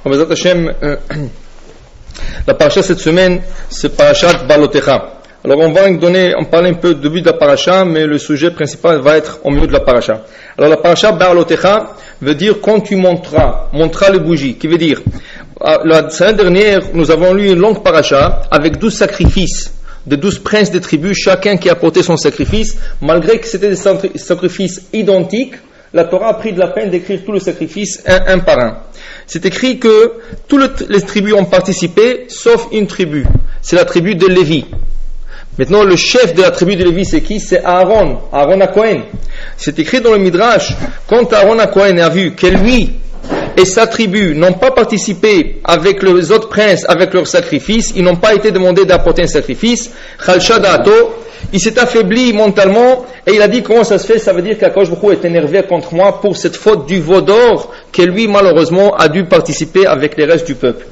Bezrat Hashem, la paracha cette semaine, c'est parachat Balotecha. Alors on va en parler un peu du début de la paracha, mais le sujet principal va être au milieu de la paracha. Alors la paracha Balotecha veut dire quand tu monteras les bougies, qui veut dire, la semaine dernière, nous avons lu une longue paracha avec 12 sacrifices de 12 princes des tribus, chacun qui a apporté son sacrifice, malgré que c'était des sacrifices identiques. La Torah a pris de la peine d'écrire tous les sacrifices un par un. C'est écrit que toutes les tribus ont participé, sauf une tribu. C'est la tribu de Lévi. Maintenant, le chef de la tribu de Lévi, c'est qui? C'est Aaron HaKohen. C'est écrit dans le Midrash, quand Aaron HaKohen a vu que lui et sa tribu n'ont pas participé avec les autres princes, avec leur sacrifice, ils n'ont pas été demandés d'apporter un sacrifice, Chalsha Da'ato, il s'est affaibli mentalement et il a dit comment ça se fait, ça veut dire qu'Akadosh Baruch Hu est énervé contre moi pour cette faute du veau d'or que lui malheureusement a dû participer avec les restes du peuple.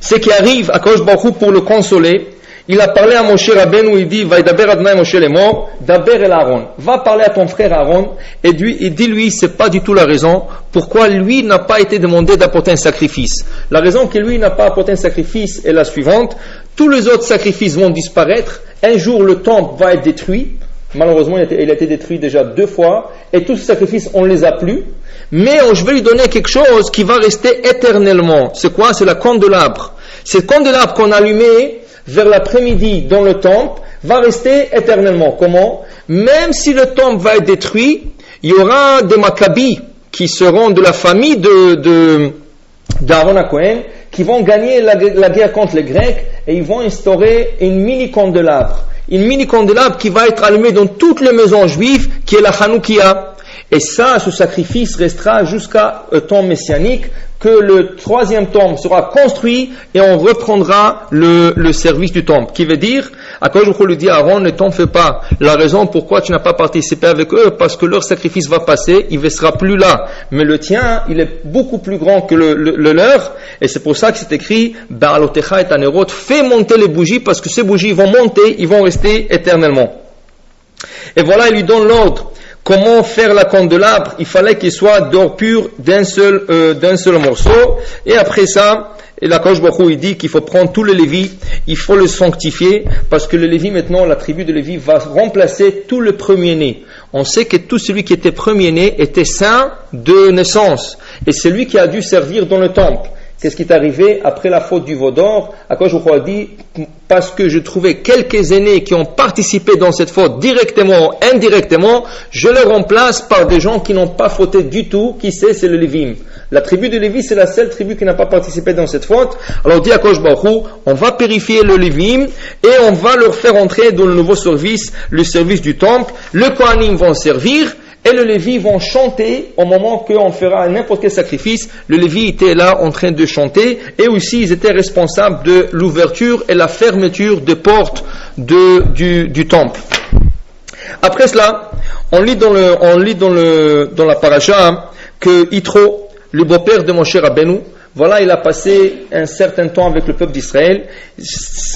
Ce qui arrive à Akadosh Baruch Hu pour le consoler, il a parlé à Moshe Rabbeinu où il dit Vaidaber Adonai Moshe Lemor, Daber el Aaron, va parler à ton frère Aaron et dis-lui c'est pas du tout la raison pourquoi lui n'a pas été demandé d'apporter un sacrifice. La raison que lui n'a pas apporté un sacrifice est la suivante: tous les autres sacrifices vont disparaître, un jour le temple va être détruit, malheureusement il a été détruit déjà 2 fois et tous ces sacrifices on ne les a plus, mais je vais lui donner quelque chose qui va rester éternellement. C'est quoi? C'est la candélabre. Cette candélabre qu'on allumait vers l'après-midi dans le temple va rester éternellement. Comment? Même si le temple va être détruit, il y aura des Maccabis qui seront de la famille d'Aaron HaKohen qui vont gagner la guerre contre les Grecs et ils vont instaurer une mini-candélabre. Une mini-candélabre qui va être allumée dans toutes les maisons juives, qui est la Hanoukia. Et ça, ce sacrifice restera jusqu'à temps messianique, que le 3e temple sera construit et on reprendra le service du temple. Qui veut dire, à quoi je lui dis à Aaron, ne t'en fais pas. La raison pourquoi tu n'as pas participé avec eux, parce que leur sacrifice va passer, il ne sera plus là. Mais le tien, il est beaucoup plus grand que le leur. Et c'est pour ça que c'est écrit, Ba'alotecha et Tanerot, fais monter les bougies, parce que ces bougies vont monter, ils vont rester éternellement. Et voilà, il lui donne l'ordre. Comment faire la candélabre? Il fallait qu'il soit d'or pur d'un seul morceau. Et après ça, l'Akadosh Baruch Hu il dit qu'il faut prendre tous les Lévis, il faut les sanctifier, parce que le Lévi maintenant, la tribu de Lévi va remplacer tout le premier-né. On sait que tout celui qui était premier-né était saint de naissance, et c'est lui qui a dû servir dans le temple. Qu'est-ce qui est arrivé après la faute du veau d'or? Akadosh Baruch Hu a dit, parce que je trouvais quelques aînés qui ont participé dans cette faute directement ou indirectement, je les remplace par des gens qui n'ont pas fauté du tout. Qui c'est le Lévim. La tribu de Lévi, c'est la seule tribu qui n'a pas participé dans cette faute. Alors dit Akadosh Baruch Hu, on va purifier le Lévim et on va leur faire entrer dans le nouveau service, le service du temple. Le Kohanim vont servir et le Lévi vont chanter au moment qu'on fera n'importe quel sacrifice. Le Lévi était là en train de chanter et aussi ils étaient responsables de l'ouverture et la fermeture des portes du temple. Après cela, on lit dans la paracha que Yitro, le beau-père de Moshe Rabbeinu, voilà, il a passé un certain temps avec le peuple d'Israël.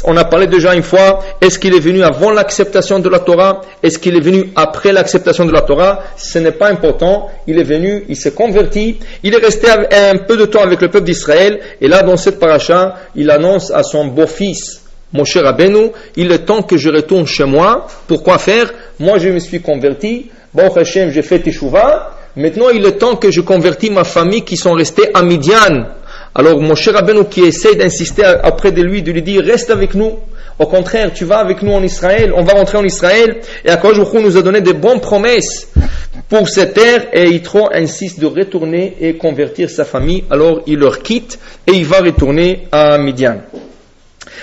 On a parlé déjà une fois, est-ce qu'il est venu avant l'acceptation de la Torah? Est-ce qu'il est venu après l'acceptation de la Torah? Ce n'est pas important. Il est venu, il s'est converti, il est resté un peu de temps avec le peuple d'Israël. Et là, dans cette paracha, il annonce à son beau-fils, Moshe Rabbeinu, il est temps que je retourne chez moi. Pourquoi faire? Moi, je me suis converti. Baruch Hashem, j'ai fait Teshuvah. Maintenant, il est temps que je convertis ma famille qui sont restés à Midian. Alors, Moshe Rabbeinu qui essaie d'insister auprès de lui dire, reste avec nous. Au contraire, tu vas avec nous en Israël, on va rentrer en Israël. Et Akadosh Baruch Hu nous a donné de bonnes promesses pour cette terre. Et Yitro insiste de retourner et convertir sa famille. Alors, il leur quitte et il va retourner à Midian.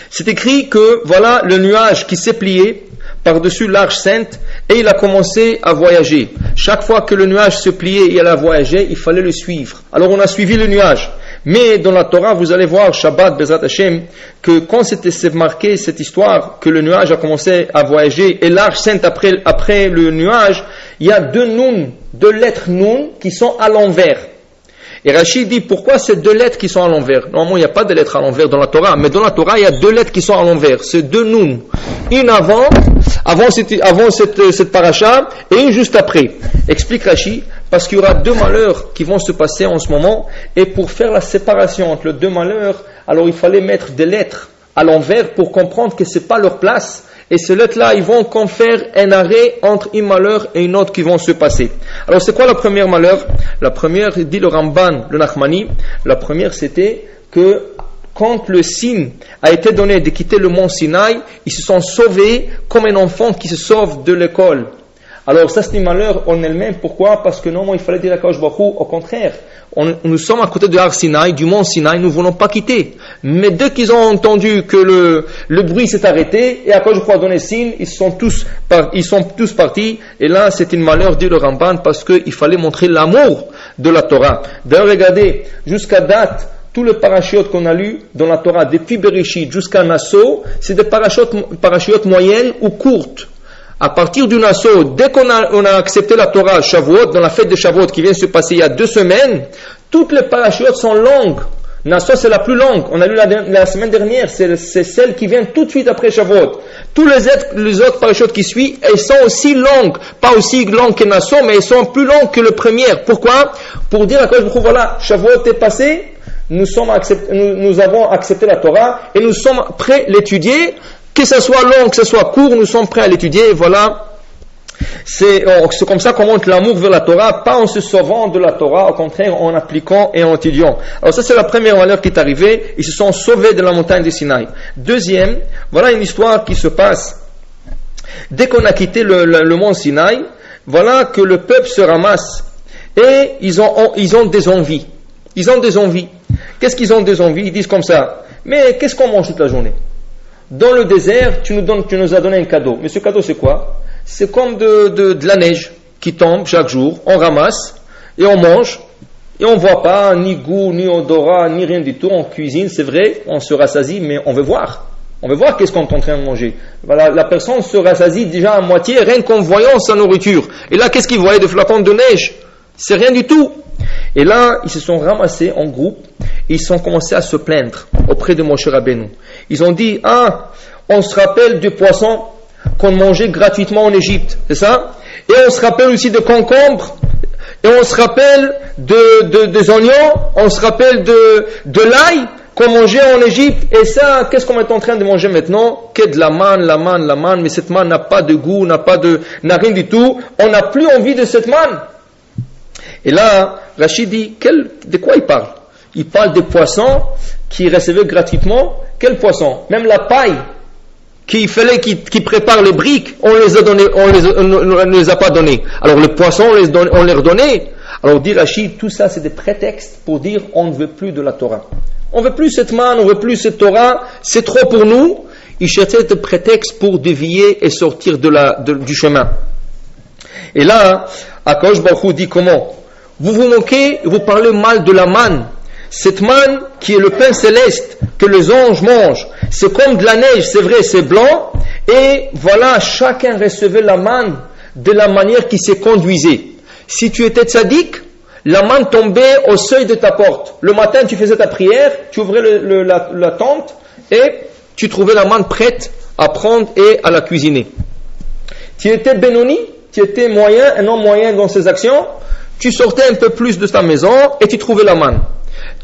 C'est écrit que, voilà, le nuage qui s'est plié par-dessus l'arche sainte et il a commencé à voyager. Chaque fois que le nuage se pliait et il a voyagé, il fallait le suivre. Alors on a suivi le nuage. Mais dans la Torah, vous allez voir, Shabbat, Bezrat Hashem, que quand c'est marqué cette histoire, que le nuage a commencé à voyager et l'arche sainte après le nuage, il y a 2 lettres nun qui sont à l'envers. Et Rachid dit, pourquoi ces 2 lettres qui sont à l'envers? Normalement, il n'y a pas de lettres à l'envers dans la Torah, mais dans la Torah, il y a 2 lettres qui sont à l'envers. C'est 2 nun. Une avant cette paracha, et une juste après. Explique Rachid, parce qu'il y aura deux malheurs qui vont se passer en ce moment, et pour faire la séparation entre les deux malheurs, alors il fallait mettre des lettres à l'envers pour comprendre que c'est pas leur place, et ces lettres-là, ils vont comme faire un arrêt entre un malheur et une autre qui vont se passer. Alors c'est quoi la première malheur? La première, dit le Ramban, le Nachmani, la première c'était que quand le signe a été donné de quitter le mont Sinaï, ils se sont sauvés comme un enfant qui se sauve de l'école. Alors ça c'est un malheur en elle-même. Pourquoi? Parce que non, il fallait dire à Kadosh Baruch Hu, au contraire, nous sommes à côté de Har Sinaï, du mont Sinaï, nous ne voulons pas quitter. Mais dès qu'ils ont entendu que le bruit s'est arrêté, et à Kadosh Baruch Hu a donné signe, ils sont tous partis. Et là c'est un malheur, dit le Ramban, parce qu'il fallait montrer l'amour de la Torah. D'ailleurs regardez, jusqu'à date, tous les parachutes qu'on a lus dans la Torah, depuis Bereshit jusqu'à Nassau, c'est des parachutes moyennes ou courtes. À partir du Nassau, dès qu'on a accepté la Torah Shavuot, dans la fête de Shavuot qui vient de se passer il y a 2 semaines, toutes les parachutes sont longues. Nassau c'est la plus longue. On a lu la semaine dernière, c'est celle qui vient tout de suite après Shavuot. Tous les autres parachutes qui suivent, elles sont aussi longues. Pas aussi longues que Nassau, mais elles sont plus longues que le premier. Pourquoi? Pour dire à quoi je trouve, voilà, Shavuot est passé, nous avons accepté la Torah et nous sommes prêts à l'étudier. Que ce soit long, que ce soit court, nous sommes prêts à l'étudier. Voilà. C'est comme ça qu'on montre l'amour vers la Torah, pas en se sauvant de la Torah, au contraire en appliquant et en étudiant. Alors ça c'est la première malheur qui est arrivée. Ils se sont sauvés de la montagne de Sinaï. Deuxième, voilà une histoire qui se passe. Dès qu'on a quitté le mont Sinaï, voilà que le peuple se ramasse et ils ont des envies. Ils ont des envies. Qu'est-ce qu'ils ont des envies? Ils disent comme ça: mais qu'est-ce qu'on mange toute la journée? Dans le désert, tu nous as donné un cadeau. Mais ce cadeau, c'est quoi? C'est comme de la neige qui tombe chaque jour. On ramasse et on mange. Et on ne voit pas ni goût, ni odorat, ni rien du tout. On cuisine, c'est vrai, on se rassasie, mais on veut voir. On veut voir qu'est-ce qu'on est en train de manger. Voilà, la personne se rassasie déjà à moitié, rien qu'en voyant sa nourriture. Et là, qu'est-ce qu'ils voyaient? Des flocons de neige. C'est rien du tout. Et là, ils se sont ramassés en groupe et ils ont commencé à se plaindre auprès de Moshe Rabbeinu. Ils ont dit: on se rappelle du poisson qu'on mangeait gratuitement en Égypte, c'est ça? Et on se rappelle aussi de concombres, et on se rappelle des oignons, on se rappelle de l'ail qu'on mangeait en Égypte. Et ça, qu'est-ce qu'on est en train de manger maintenant? Que de la manne, mais cette manne n'a pas de goût, n'a rien du tout. On n'a plus envie de cette manne. Et là, Rachid dit, de quoi il parle? Il parle des poissons qui recevaient gratuitement. Quel poisson? Même la paille qu'il fallait qu'ils préparent les briques, on ne les a pas donnés. Alors les poissons, on les redonnait. Alors dit Rachid, tout ça c'est des prétextes pour dire on ne veut plus de la Torah. On ne veut plus cette manne, on ne veut plus cette Torah, c'est trop pour nous. Ils cherchaient des prétextes pour dévier et sortir du chemin. Et là, Akadosh Baruch Hu dit comment? Vous vous moquez, vous parlez mal de la manne. Cette manne qui est le pain céleste que les anges mangent, c'est comme de la neige, c'est vrai, c'est blanc. Et voilà, chacun recevait la manne de la manière qui se conduisait. Si tu étais tzaddik, la manne tombait au seuil de ta porte. Le matin, tu faisais ta prière, tu ouvrais la tente et tu trouvais la manne prête à prendre et à la cuisiner. Tu étais Benoni, tu étais moyen, un homme moyen dans ses actions, tu sortais un peu plus de ta maison et tu trouvais la manne.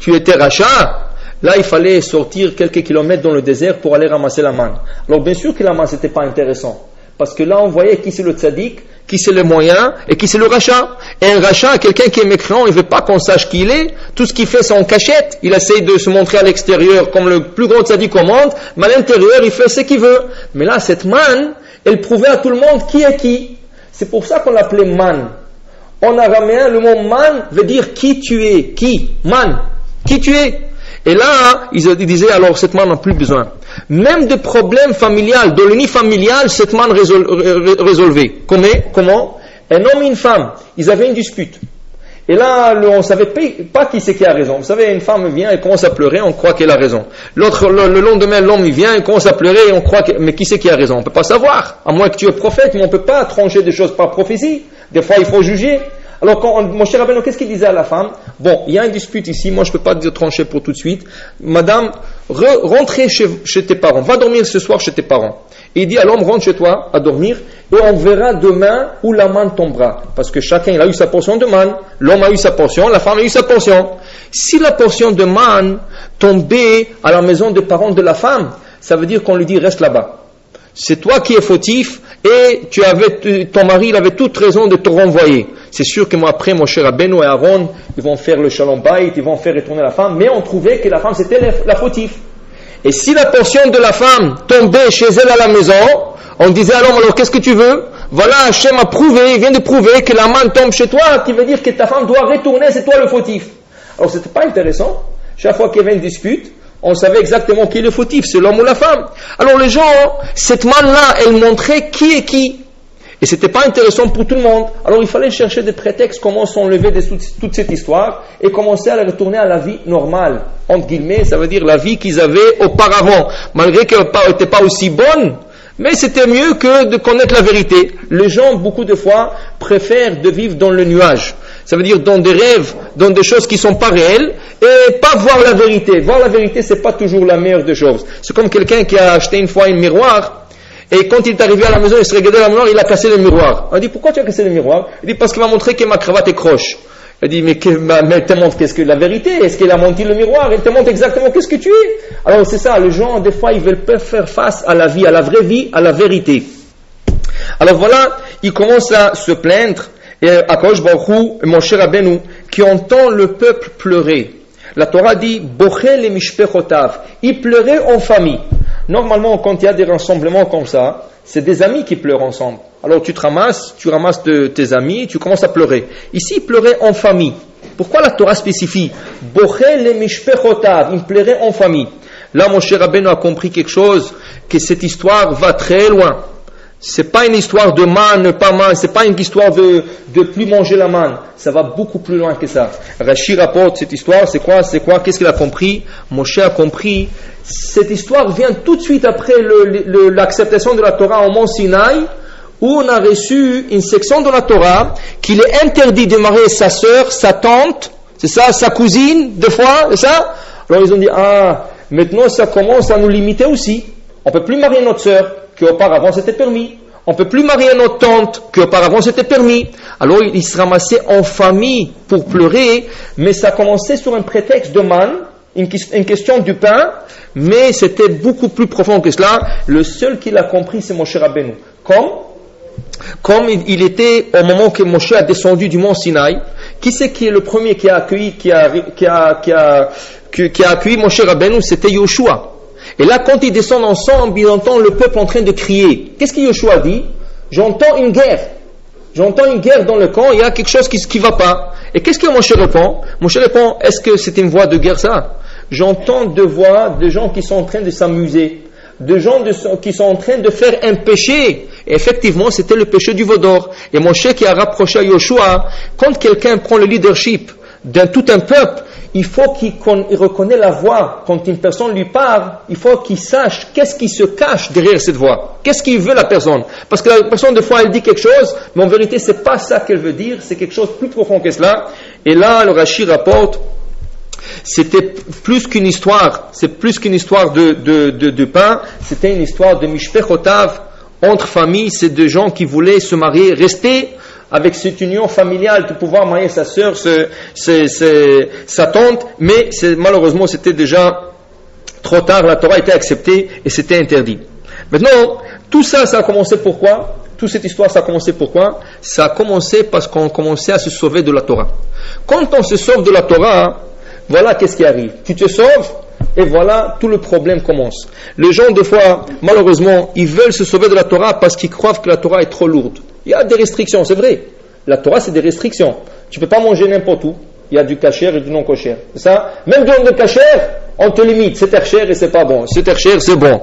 Tu étais rachat, là il fallait sortir quelques kilomètres dans le désert pour aller ramasser la manne. Alors bien sûr que la manne c'était pas intéressant, parce que là on voyait qui c'est le tzaddik, qui c'est le moyen et qui c'est le rachat. Et un rachat, quelqu'un qui est mécréant, il veut pas qu'on sache qui il est, tout ce qu'il fait c'est en cachette, il essaye de se montrer à l'extérieur comme le plus grand tzaddik au monde, mais à l'intérieur il fait ce qu'il veut. Mais là cette manne, elle prouvait à tout le monde qui est qui. C'est pour ça qu'on l'appelait manne. En araméen, le mot man veut dire qui tu es, qui, man, qui tu es. Et là, ils disaient alors cette man n'a plus besoin. Même des problèmes familiales, de l'uni familial, cette man résolvait. Comment? Un homme et une femme, ils avaient une dispute. Et là, on ne savait pas qui c'est qui a raison. Vous savez, une femme vient, elle commence à pleurer, on croit qu'elle a raison. L'autre, le lendemain, l'homme il vient, il commence à pleurer, et on croit mais qui c'est qui a raison? On ne peut pas savoir, à moins que tu es prophète, mais on ne peut pas trancher des choses par prophétie. Des fois, il faut juger. Alors, mon cher Rabbeinu, qu'est-ce qu'il disait à la femme? Bon, il y a une dispute ici, moi je ne peux pas te trancher pour tout de suite. Madame, rentrez chez tes parents, va dormir ce soir chez tes parents. Et il dit à l'homme, rentre chez toi à dormir, et on verra demain où la manne tombera. Parce que chacun il a eu sa portion de manne, l'homme a eu sa portion, la femme a eu sa portion. Si la portion de manne tombait à la maison des parents de la femme, ça veut dire qu'on lui dit reste là-bas. C'est toi qui es fautif, et ton mari il avait toute raison de te renvoyer. C'est sûr que moi après, mon cher Rabbeinu et Aaron, ils vont faire le shalom bayit, ils vont faire retourner la femme, mais on trouvait que la femme c'était la fautive. Et si la portion de la femme tombait chez elle à la maison, on disait alors qu'est-ce que tu veux? Voilà, Hachem a prouvé, il vient de prouver que la manne tombe chez toi, qui veut dire que ta femme doit retourner, c'est toi le fautif. Alors c'était pas intéressant. Chaque fois qu'il y avait une dispute, on savait exactement qui est le fautif, c'est l'homme ou la femme. Alors les gens, cette manne-là, elle montrait qui est qui. Et c'était pas intéressant pour tout le monde. Alors il fallait chercher des prétextes, comment s'enlever de toute cette histoire et commencer à retourner à la vie normale. Entre guillemets, ça veut dire la vie qu'ils avaient auparavant. Malgré qu'elle n'était pas aussi bonne, mais c'était mieux que de connaître la vérité. Les gens, beaucoup de fois, préfèrent de vivre dans le nuage. Ça veut dire dans des rêves, dans des choses qui ne sont pas réelles, et pas voir la vérité. Voir la vérité, c'est pas toujours la meilleure des choses. C'est comme quelqu'un qui a acheté une fois un miroir, et quand il est arrivé à la maison, il se regardait dans le miroir, il a cassé le miroir. On dit, pourquoi tu as cassé le miroir? Il dit, parce qu'il m'a montré que ma cravate est croche. Il dit, mais elle te montre qu'est-ce que la vérité? Est-ce qu'il a menti le miroir? Elle te montre exactement qu'est-ce que tu es. Alors c'est ça, les gens, des fois, ils veulent pas faire face à la vie, à la vraie vie, à la vérité. Alors voilà, ils commencent à se plaindre, et Akadosh Baruch Hu, mon cher Rabbeinu, qui entend le peuple pleurer. La Torah dit, Bochel et Mishpechotav, ils pleuraient en famille. Normalement, quand il y a des rassemblements comme ça, c'est des amis qui pleurent ensemble. Alors tu ramasses tes amis, tu commences à pleurer. Ici, ils pleuraient en famille. Pourquoi la Torah spécifie Bochel et Mishpechotav, ils pleuraient en famille. Là, mon cher Rabbeinu a compris quelque chose, que cette histoire va très loin. C'est pas une histoire de manne, pas manne, c'est pas une histoire de plus manger la manne. Ça va beaucoup plus loin que ça. Rashi rapporte cette histoire, c'est quoi, qu'est-ce qu'il a compris? Moshe a compris. Cette histoire vient tout de suite après l'acceptation de la Torah au mont Sinaï, où on a reçu une section de la Torah qu'il est interdit de marier sa sœur, sa tante, c'est ça, sa cousine, deux fois, c'est ça? Alors ils ont dit, maintenant ça commence à nous limiter aussi. On peut plus marier notre sœur, qu'auparavant c'était permis. On peut plus marier notre tante, qu'auparavant c'était permis. Alors ils se ramassaient en famille pour pleurer, mais ça commençait sur un prétexte de manne, une question du pain, mais c'était beaucoup plus profond que cela. Le seul qui l'a compris, c'est Moshe Rabbeinu. Comme il était au moment que Moshe a descendu du mont Sinaï, qui c'est qui est le premier qui a accueilli Moshe Rabbeinu? C'était Yoshua. Et là, quand ils descendent ensemble, ils entendent le peuple en train de crier. Qu'est-ce que Yoshua dit? J'entends une guerre. J'entends une guerre dans le camp, il y a quelque chose qui va pas. Et qu'est-ce que Moshe répond? Moshe répond, est-ce que c'est une voix de guerre ça? J'entends deux voix de gens qui sont en train de s'amuser, de gens qui sont en train de faire un péché. Et effectivement, c'était le péché du veau d'or. Et Moshe qui a rapproché à Yoshua, quand quelqu'un prend le leadership d'un tout un peuple, il faut qu'il reconnaisse la voix. Quand une personne lui parle, il faut qu'il sache qu'est-ce qui se cache derrière cette voix. Qu'est-ce qu'il veut la personne? Parce que la personne, des fois, elle dit quelque chose, mais en vérité, c'est pas ça qu'elle veut dire, c'est quelque chose de plus profond que cela. Et là, le Rashi rapporte, c'était plus qu'une histoire, de pain, c'était une histoire de mishpechotav, entre familles, c'est des gens qui voulaient se marier, rester avec cette union familiale, de pouvoir marier sa sœur, sa tante, mais malheureusement c'était déjà trop tard, la Torah a été acceptée et c'était interdit. Maintenant, tout ça, ça a commencé pourquoi? Toute cette histoire, ça a commencé pourquoi? Ça a commencé parce qu'on commençait à se sauver de la Torah. Quand on se sauve de la Torah, voilà qu'est-ce qui arrive. Tu te sauves, et voilà, tout le problème commence. Les gens, des fois, malheureusement, ils veulent se sauver de la Torah parce qu'ils croient que la Torah est trop lourde. Il y a des restrictions, c'est vrai. La Torah, c'est des restrictions. Tu ne peux pas manger n'importe où. Il y a du kasher et du non kasher. C'est ça? Même du non kasher, on te limite. C'est kasher et c'est pas bon. C'est kasher, c'est bon.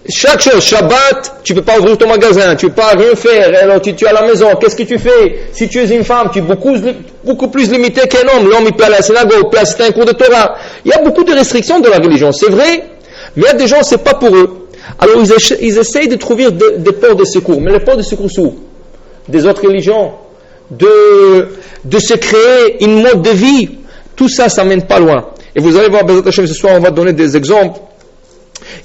Chaque chose, Shabbat, tu ne peux pas ouvrir ton magasin, tu ne peux pas rien faire. Alors tu es à la maison, qu'est-ce que tu fais? Si tu es une femme, tu es beaucoup plus limité qu'un homme. L'homme, il peut aller à la synagogue, il peut assister à un cours de Torah. Il y a beaucoup de restrictions dans la religion, c'est vrai. Mais il y a des gens, c'est pas pour eux. Alors ils essayent de trouver des ports de secours. Mais les ports de secours sont où? Des autres religions, de se créer une mode de vie, tout ça, ça mène pas loin. Et vous allez voir, Bezat Hashem, ce soir, on va donner des exemples,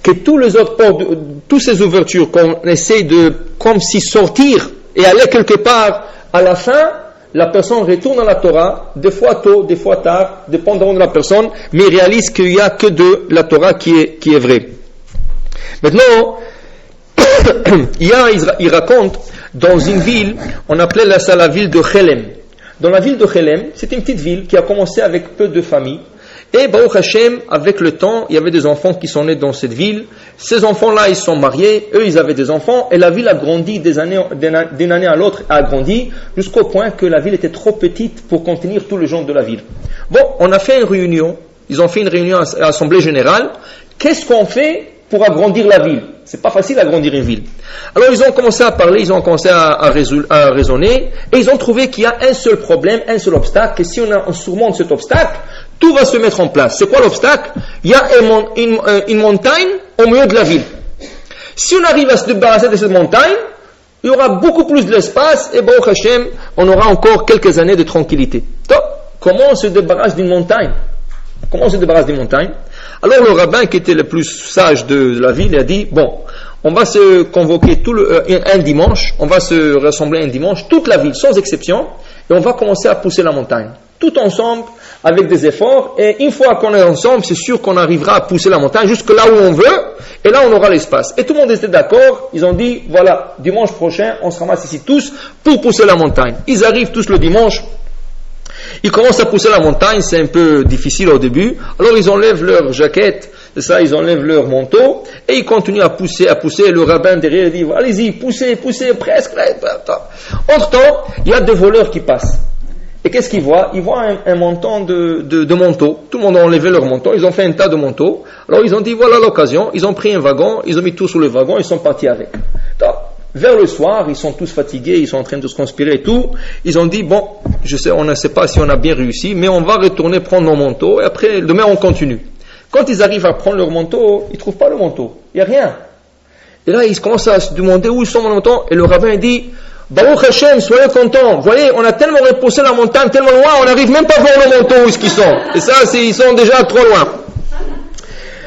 que tous les autres ports, toutes ces ouvertures qu'on essaie de, comme si sortir et aller quelque part, à la fin, la personne retourne à la Torah, des fois tôt, des fois tard, dépendamment de la personne, mais il réalise qu'il n'y a que de la Torah qui est vraie. Maintenant, il raconte, dans une ville, on appelait ça la ville de Chelem. Dans la ville de Chelem, c'était une petite ville qui a commencé avec peu de familles. Et Baruch Hashem, avec le temps, il y avait des enfants qui sont nés dans cette ville. Ces enfants-là, ils sont mariés, eux, ils avaient des enfants, et la ville a grandi d'une année à l'autre, a grandi, jusqu'au point que la ville était trop petite pour contenir tous les gens de la ville. Bon, on a fait une réunion, ils ont fait une réunion à l'Assemblée Générale. Qu'est-ce qu'on fait pour agrandir la ville? C'est pas facile d'agrandir une ville. Alors ils ont commencé à parler, ils ont commencé à raisonner, et ils ont trouvé qu'il y a un seul problème, un seul obstacle, et si on surmonte cet obstacle, tout va se mettre en place. C'est quoi l'obstacle? Il y a une montagne au milieu de la ville. Si on arrive à se débarrasser de cette montagne, il y aura beaucoup plus d'espace, et Baruch Hashem, on aura encore quelques années de tranquillité. Donc, comment on se débarrasse d'une montagne? Comment on se débarrasse d'une montagne? Alors le rabbin qui était le plus sage de la ville a dit, bon, on va se convoquer un dimanche, on va se rassembler un dimanche, toute la ville sans exception, et on va commencer à pousser la montagne. Tout ensemble, avec des efforts, et une fois qu'on est ensemble, c'est sûr qu'on arrivera à pousser la montagne jusque là où on veut, et là on aura l'espace. Et tout le monde était d'accord, ils ont dit, voilà, dimanche prochain, on se ramasse ici tous pour pousser la montagne. Ils arrivent tous le dimanche, ils commencent à pousser la montagne, c'est un peu difficile au début, alors ils enlèvent leur jaquette, c'est ça, ils enlèvent leur manteau, et ils continuent à pousser, et le rabbin derrière dit, allez-y, poussez, presque. Entre-temps, il y a des voleurs qui passent. Et qu'est-ce qu'ils voient? Ils voient un montant de manteaux. Tout le monde a enlevé leur manteau, ils ont fait un tas de manteaux. Alors ils ont dit, voilà l'occasion, ils ont pris un wagon, ils ont mis tout sur le wagon, ils sont partis avec. Donc, vers le soir, ils sont tous fatigués, ils sont en train de se conspirer et tout. Ils ont dit, bon, on ne sait pas si on a bien réussi, mais on va retourner prendre nos manteaux, et après, demain on continue. Quand ils arrivent à prendre leur manteau, ils ne trouvent pas le manteau. Il n'y a rien. Et là, ils commencent à se demander où ils sont mon manteau, et le rabbin dit, Baruch Hashem, soyez contents. Vous voyez, on a tellement repoussé la montagne, tellement loin, on n'arrive même pas à voir le manteau où ils sont. Et ça, ils sont déjà trop loin.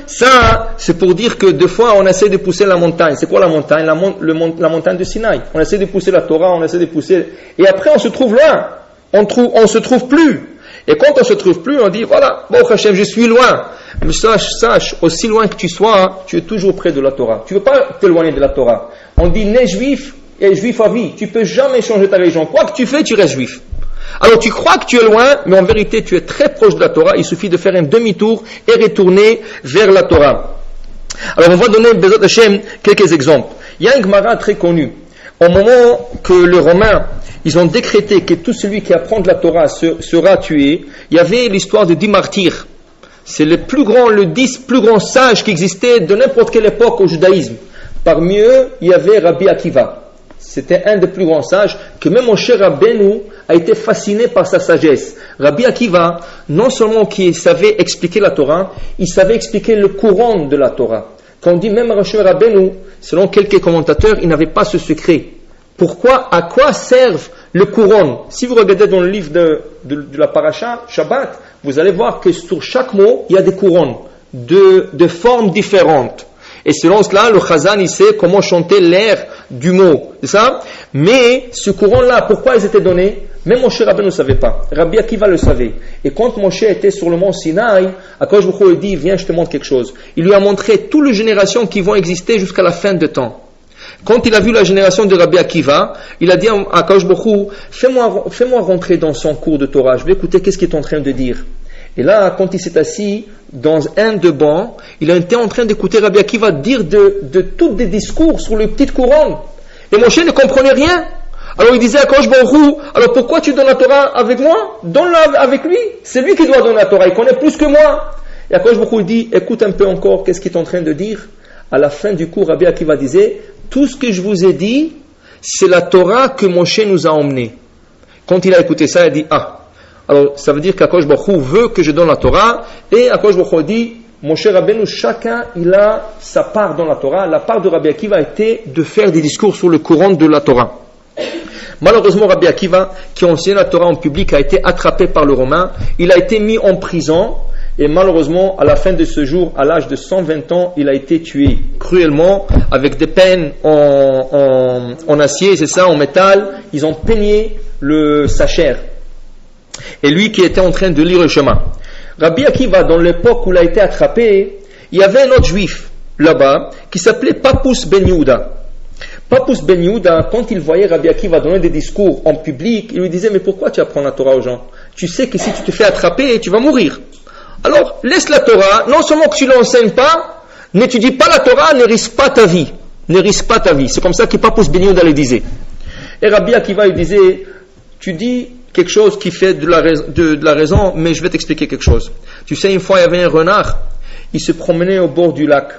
Ça, c'est pour dire que des fois, on essaie de pousser la montagne. C'est quoi la montagne? La montagne de Sinaï. On essaie de pousser la Torah, on essaie de pousser... Et après, on se trouve loin. On se trouve plus. Et quand on se trouve plus, on dit, voilà, Baruch Hashem, je suis loin. Mais sache, aussi loin que tu sois, tu es toujours près de la Torah. Tu ne veux pas t'éloigner de la Torah. On dit, né juif, et juif à vie. Tu ne peux jamais changer ta religion. Quoi que tu fais, tu restes juif. Alors tu crois que tu es loin, mais en vérité tu es très proche de la Torah. Il suffit de faire un demi-tour et retourner vers la Torah. Alors on va donner, Bezat Hashem, quelques exemples. Il y a un Gemara très connu. Au moment que les Romains, ils ont décrété que tout celui qui apprend de la Torah sera tué, il y avait l'histoire de 10 martyrs. C'est les 10 plus grands sages qui existaient de n'importe quelle époque au judaïsme. Parmi eux, il y avait Rabbi Akiva. C'était un des plus grands sages, que même Moshe Rabbeinu a été fasciné par sa sagesse. Rabbi Akiva, non seulement qu'il savait expliquer la Torah, il savait expliquer le courant de la Torah. Quand on dit même Moshe Rabbeinu, selon quelques commentateurs, il n'avait pas ce secret. Pourquoi? À quoi servent le courant? Si vous regardez dans le livre de la paracha, Shabbat, vous allez voir que sur chaque mot, il y a des couronnes de formes différentes. Et selon cela, le Chazan, il sait comment chanter l'air du mot. C'est ça? Mais ce courant-là, pourquoi ils étaient donnés? Même Moshe Rabbeinu ne savait pas. Rabbi Akiva le savait. Et quand Moshe était sur le mont Sinaï, Akadosh Baruch Hu lui dit, viens, je te montre quelque chose. Il lui a montré toutes les générations qui vont exister jusqu'à la fin de temps. Quand il a vu la génération de Rabbi Akiva, il a dit à Akadosh Baruch Hu, fais-moi rentrer dans son cours de Torah. Je vais écouter qu'est-ce qu'il est en train de dire. Et là, quand il s'est assis dans un de bancs, il était en train d'écouter Rabbi Akiva dire de tous des discours sur les petites couronnes. Et Moshe ne comprenait rien. Alors il disait à Akadosh Baruch Hu, alors pourquoi tu donnes la Torah avec moi? Donne-la avec lui. C'est lui qui doit donner la Torah. Il connaît plus que moi. Et Akadosh Baruch Hu dit, écoute un peu encore, qu'est-ce qu'il est en train de dire? À la fin du cours, Rabbi Akiva disait, tout ce que je vous ai dit, c'est la Torah que Moshe nous a emmenée. Quand il a écouté ça, il a dit, alors ça veut dire qu'Akadosh Baruch Hu veut que je donne la Torah, et Akadosh Baruch Hu dit, Moshe Rabbeinu, chacun il a sa part dans la Torah. La part de Rabbi Akiva a été de faire des discours sur le courant de la Torah. Malheureusement, Rabbi Akiva, qui enseignait la Torah en public, a été attrapé par le Romain. Il a été mis en prison. Et malheureusement, à la fin de ce jour, à l'âge de 120 ans, il a été tué cruellement avec des peines en acier, c'est ça, en métal. Ils ont peigné sa chair. Et lui qui était en train de lire le chemin. Rabbi Akiva, dans l'époque où il a été attrapé, il y avait un autre juif là-bas qui s'appelait Papus ben Yehuda. Papus ben Yehuda, quand il voyait Rabbi Akiva donner des discours en public, il lui disait: mais pourquoi tu apprends la Torah aux gens? Tu sais que si tu te fais attraper, tu vas mourir. Alors, laisse la Torah, non seulement que tu ne l'enseignes pas, n'étudie pas la Torah, ne risque pas ta vie. Ne risque pas ta vie. C'est comme ça que Papus ben Yehuda le disait. Et Rabbi Akiva lui disait: tu dis quelque chose qui fait de la raison, mais je vais t'expliquer quelque chose. Tu sais, une fois il y avait un renard, il se promenait au bord du lac.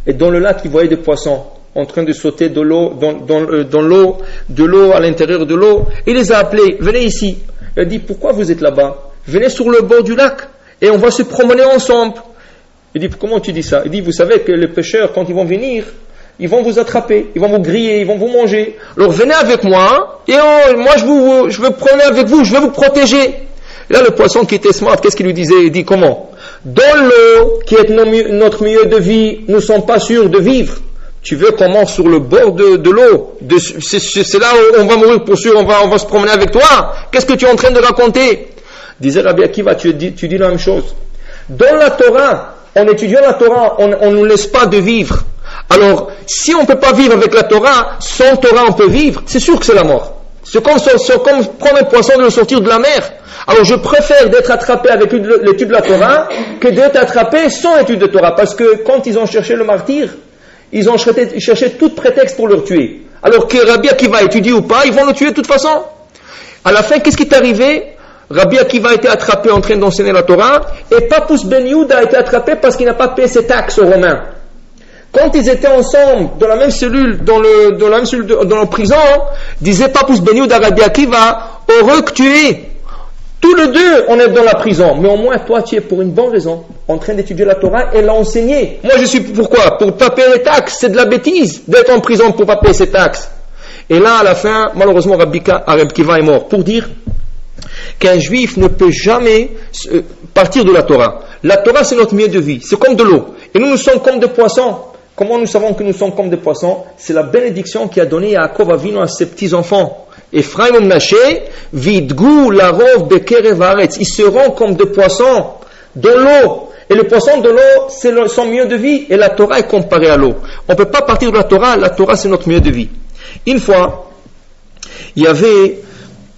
Et dans le lac, il voyait des poissons en train de sauter de l'eau, de l'eau à l'intérieur de l'eau. Il les a appelés: venez ici. Il a dit: pourquoi vous êtes là-bas? Venez sur le bord du lac. Et on va se promener ensemble. Il dit: comment tu dis ça? Il dit: vous savez que les pêcheurs, quand ils vont venir, ils vont vous attraper, ils vont vous griller, ils vont vous manger. Alors venez avec moi, et moi je veux promener avec vous, je vais vous protéger. Et là, le poisson qui était smart, qu'est-ce qu'il lui disait? Il dit: comment? Dans l'eau, qui est notre milieu de vie, nous ne sommes pas sûrs de vivre. Tu veux qu'on mange sur le bord de l'eau? C'est là où on va mourir pour sûr, on va se promener avec toi. Qu'est-ce que tu es en train de raconter? Disait Rabbi Akiva: tu dis la même chose. Dans la Torah, en étudiant la Torah, on ne nous laisse pas de vivre. Alors, si on ne peut pas vivre avec la Torah, sans Torah on peut vivre, c'est sûr que c'est la mort. C'est comme prendre un poisson de le sortir de la mer. Alors je préfère d'être attrapé avec l'étude de la Torah que d'être attrapé sans étude de Torah. Parce que quand ils ont cherché le martyr, ils ont cherché tout prétexte pour le tuer. Alors que Rabbi Akiva étudie ou pas, ils vont le tuer de toute façon. À la fin, qu'est-ce qui est arrivé? Rabbi Akiva a été attrapé en train d'enseigner la Torah, et Papus ben Yehuda a été attrapé parce qu'il n'a pas payé ses taxes aux Romains. Quand ils étaient ensemble dans la même cellule, dans la prison, disait Papus ben Yehuda à Rabbi Akiva: heureux que tu es. Tous les deux, on est dans la prison, mais au moins toi tu es pour une bonne raison, en train d'étudier la Torah et l'enseigner. Moi je suis pourquoi? Pour pas payer les taxes. C'est de la bêtise d'être en prison pour pas payer ses taxes. Et là à la fin, malheureusement Rabbi Akiva est mort. Pour dire qu'un juif ne peut jamais partir de la Torah. La Torah, c'est notre milieu de vie, c'est comme de l'eau. Et nous sommes comme des poissons. Comment nous savons que nous sommes comme des poissons? C'est la bénédiction qui a donné Yaakov Avinu à ses petits-enfants. Ephraim et Mnaché, vidgou larov bekerev haaretz. Ils seront comme des poissons de l'eau. Et le poisson de l'eau, c'est son milieu de vie. Et la Torah est comparée à l'eau. On ne peut pas partir de la Torah c'est notre milieu de vie. Une fois, il y avait...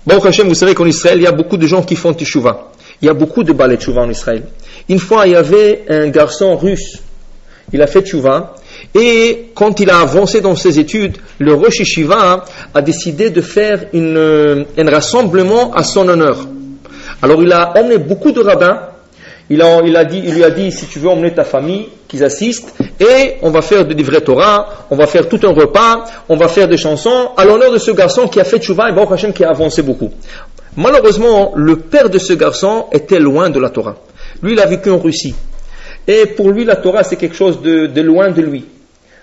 Baruch Hashem, vous savez qu'en Israël, il y a beaucoup de gens qui font teshuva. Il y a beaucoup de balais teshuva en Israël. Une fois, il y avait un garçon russe. Il a fait teshuva. Et quand il a avancé dans ses études, le Rosh Yeshiva a décidé de faire un rassemblement à son honneur. Alors il a emmené beaucoup de rabbins. Il lui a dit: si tu veux emmener ta famille, qu'ils assistent, et on va faire de livrets Torah, on va faire tout un repas, on va faire des chansons à l'honneur de ce garçon qui a fait teshuva et Baruch Hashem qui a avancé beaucoup. Malheureusement, le père de ce garçon était loin de la Torah. Lui, il a vécu en Russie. Et pour lui, la Torah, c'est quelque chose de loin de lui.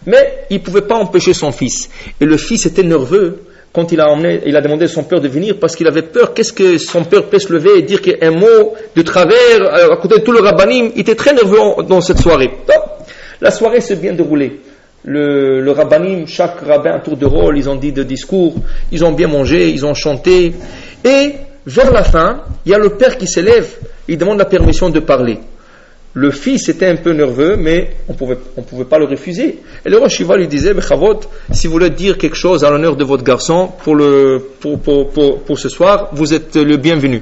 Mais il ne pouvait pas empêcher son fils. Et le fils était nerveux quand il a demandé à son père de venir parce qu'il avait peur. Qu'est-ce que son père peut se lever et dire qu'un mot de travers à côté de tout le rabbanim? Il était très nerveux dans cette soirée. Donc, la soirée s'est bien déroulée. Le rabbanim, chaque rabbin à tour de rôle, ils ont dit des discours, ils ont bien mangé, ils ont chanté. Et vers la fin, il y a le père qui s'élève, il demande la permission de parler. Le fils était un peu nerveux, mais on pouvait pas le refuser. Et le Rosh Yeshiva lui disait: Bechavot, si vous voulez dire quelque chose à l'honneur de votre garçon pour ce soir, vous êtes le bienvenu.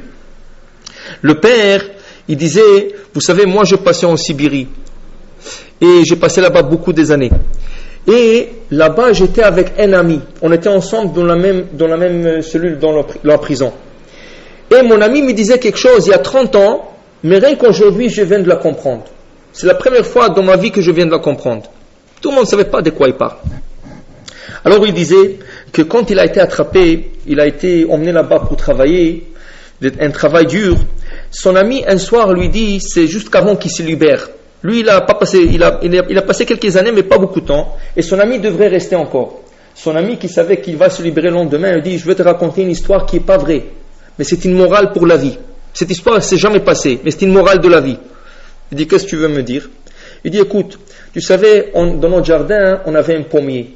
Le père, il disait: vous savez, moi je passais en Sibérie. Et j'ai passé là-bas beaucoup des années. Et là-bas, j'étais avec un ami. On était ensemble dans la même cellule, dans la prison. Et mon ami me disait quelque chose il y a 30 ans, mais rien qu'aujourd'hui, je viens de la comprendre. C'est la première fois dans ma vie que je viens de la comprendre. Tout le monde ne savait pas de quoi il parle. Alors il disait que quand il a été attrapé, il a été emmené là-bas pour travailler, un travail dur. Son ami, un soir, lui dit, c'est juste qu'avant qu'il se libère. Lui, il a passé quelques années, mais pas beaucoup de temps. Et son ami devrait rester encore. Son ami qui savait qu'il va se libérer le lendemain, lui dit, je vais te raconter une histoire qui n'est pas vraie, mais c'est une morale pour la vie. Cette histoire ne s'est jamais passée, mais c'est une morale de la vie. Il dit, qu'est-ce que tu veux me dire? Il dit, écoute, tu savais, dans notre jardin, on avait un pommier.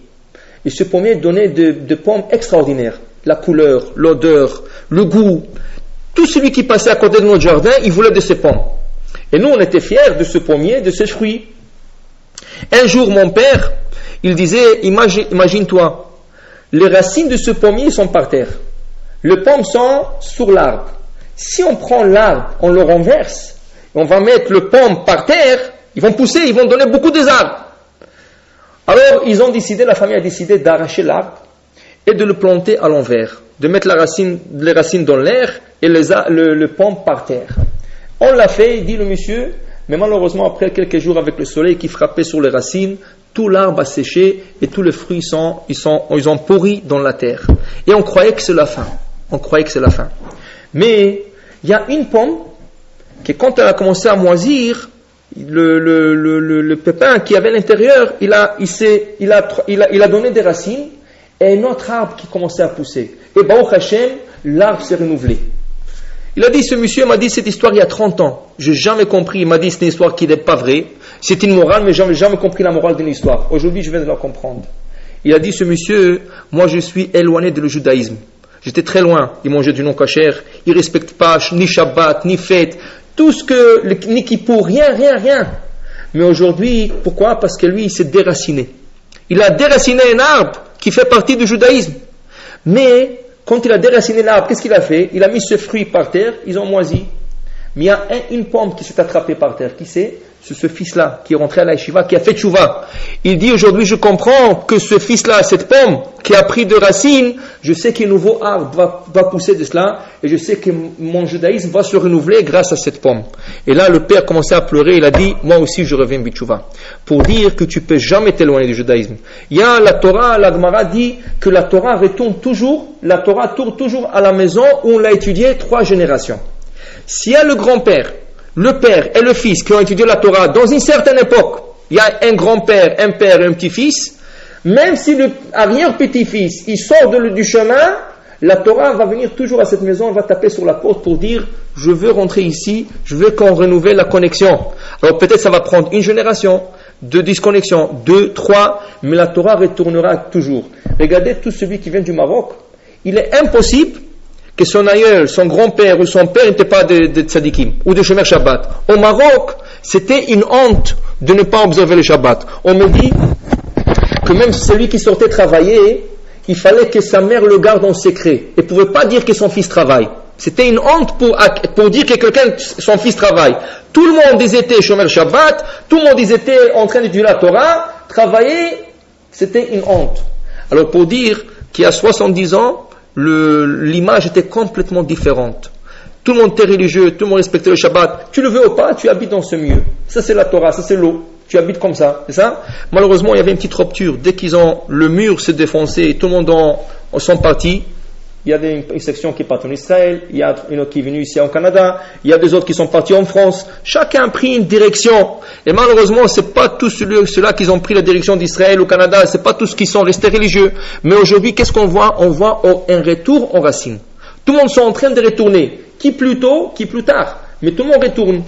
Et ce pommier donnait de pommes extraordinaires. La couleur, l'odeur, le goût. Tout celui qui passait à côté de notre jardin, il voulait de ces pommes. Et nous, on était fiers de ce pommier, de ces fruits. Un jour, mon père, il disait, imagine-toi, les racines de ce pommier sont par terre. Les pommes sont sur l'arbre. Si on prend l'arbre, on le renverse, on va mettre le pomme par terre, ils vont pousser, ils vont donner beaucoup d'arbres. Alors, la famille a décidé d'arracher l'arbre et de le planter à l'envers, de mettre les racines dans l'air et le pomme par terre. On l'a fait, dit le monsieur, mais malheureusement, après quelques jours avec le soleil qui frappait sur les racines, tout l'arbre a séché et tous les fruits ils ont pourri dans la terre. Et on croyait que c'est la fin. Mais il y a une pomme qui, quand elle a commencé à moisir, le pépin qui avait à l'intérieur, il a donné des racines et un autre arbre qui commençait à pousser. Et Baruch Hashem, l'arbre s'est renouvelé. Il a dit, ce monsieur m'a dit cette histoire il y a 30 ans. Je n'ai jamais compris. Il m'a dit c'est une histoire qui n'est pas vraie. C'est une morale, mais je n'ai jamais compris la morale d'une histoire. Aujourd'hui, je viens de la comprendre. Il a dit, ce monsieur, moi je suis éloigné de le judaïsme. J'étais très loin. Il mangeait du non-kasher. Il ne respecte pas ni Shabbat, ni fête. Tout ce que, ni Kippour, rien. Mais aujourd'hui, pourquoi? Parce que lui, il s'est déraciné. Il a déraciné un arbre qui fait partie du judaïsme. Mais, quand il a déraciné l'arbre, qu'est-ce qu'il a fait? Il a mis ce fruit par terre, ils ont moisi. Mais il y a une pomme qui s'est attrapée par terre. Qui c'est? C'est ce fils-là qui est rentré à la yeshiva, qui a fait tchouva. Il dit aujourd'hui, je comprends que ce fils-là, cette pomme qui a pris de racines, je sais qu'un nouveau arbre va pousser de cela, et je sais que mon judaïsme va se renouveler grâce à cette pomme. Et là, le père commençait à pleurer, il a dit, moi aussi je reviens bitchouva. Pour dire que tu peux jamais t'éloigner du judaïsme. Il y a la Torah, la Gemara dit que la Torah tourne toujours à la maison où on l'a étudiée 3 générations. S'il y a le grand-père, le père et le fils qui ont étudié la Torah dans une certaine époque, il y a un grand-père, un père et un petit-fils, même si le arrière-petit-fils il sort du chemin, la Torah va venir toujours à cette maison, elle va taper sur la porte pour dire je veux rentrer ici, je veux qu'on renouvelle la connexion. Alors peut-être ça va prendre une génération de disconnexion, 2, 3, mais la Torah retournera toujours. Regardez tout celui qui vient du Maroc, il est impossible que son aïeul, son grand-père ou son père n'était pas de tzadikim ou de Shomer Shabbat. Au Maroc, c'était une honte de ne pas observer le Shabbat. On me dit que même celui qui sortait travailler, il fallait que sa mère le garde en secret. Elle ne pouvait pas dire que son fils travaille. C'était une honte pour dire que son fils travaille. Tout le monde était Shomer Shabbat, tout le monde était en train d'étudier la Torah, travailler, c'était une honte. Alors pour dire qu'il y a 70 ans, l'image était complètement différente. Tout le monde était religieux, tout le monde respectait le Shabbat. Tu le veux ou pas, tu habites dans ce milieu. Ça c'est la Torah, ça c'est l'eau. Tu habites comme ça, c'est ça? Malheureusement, il y avait une petite rupture. Dès le mur s'est défoncé, tout le monde sont partis. Il y a une section qui est partie en Israël, il y a une autre qui est venue ici au Canada, il y a des autres qui sont partis en France. Chacun a pris une direction. Et malheureusement, c'est pas tous ceux-là qui ont pris la direction d'Israël ou Canada, c'est pas tous qui sont restés religieux. Mais aujourd'hui, qu'est-ce qu'on voit? On voit un retour aux racines. Tout le monde sont en train de retourner. Qui plus tôt, qui plus tard. Mais tout le monde retourne.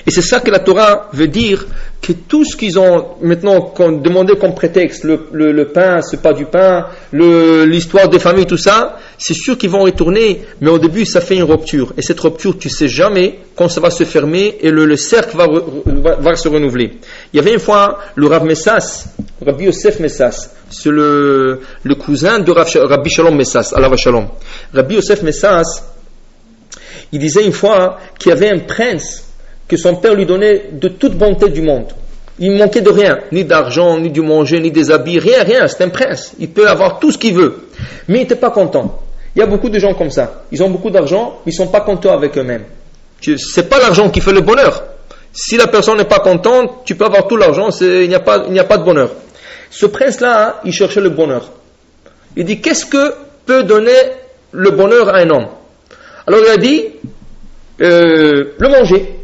Et c'est ça que la Torah veut dire, que tout ce qu'ils ont maintenant demandé comme prétexte, le pain, c'est pas du pain, l'histoire des familles, tout ça, c'est sûr qu'ils vont retourner, mais au début ça fait une rupture. Et cette rupture, tu sais jamais quand ça va se fermer et le cercle va se renouveler. Il y avait une fois le Rav Messas, Rabbi Yosef Messas, c'est le cousin de Rabbi Shalom Messas, Alav Shalom. Rabbi Yosef Messas, il disait une fois qu'il y avait un prince que son père lui donnait de toute bonté du monde. Il ne manquait de rien, ni d'argent, ni du manger, ni des habits, rien, c'est un prince. Il peut avoir tout ce qu'il veut. Mais il n'était pas content. Il y a beaucoup de gens comme ça. Ils ont beaucoup d'argent, ils ne sont pas contents avec eux-mêmes. Ce n'est pas l'argent qui fait le bonheur. Si la personne n'est pas contente, tu peux avoir tout l'argent, il n'y a pas de bonheur. Ce prince-là, il cherchait le bonheur. Il dit, qu'est-ce que peut donner le bonheur à un homme? Alors il a dit, le manger.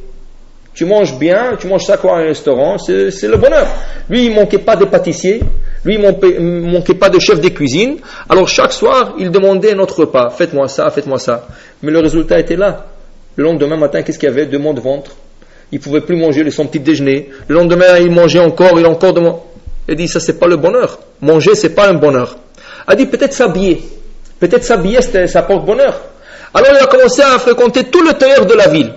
Tu manges bien, tu manges ça quoi à un restaurant, c'est le bonheur. Lui, il ne manquait pas de pâtissiers. Lui, il ne manquait pas de chef de cuisine. Alors chaque soir, il demandait notre repas. Faites-moi ça, faites-moi ça. Mais le résultat était là. Le lendemain matin, qu'est-ce qu'il y avait? 2 mois de ventre. Il ne pouvait plus manger son petit déjeuner. Le lendemain, il mangeait encore, il a encore demandé. Il dit, ça c'est pas le bonheur. Manger, c'est pas un bonheur. Il a dit, peut-être s'habiller. Peut-être s'habiller, ça porte bonheur. Alors il a commencé à fréquenter tout le tailleur de la ville.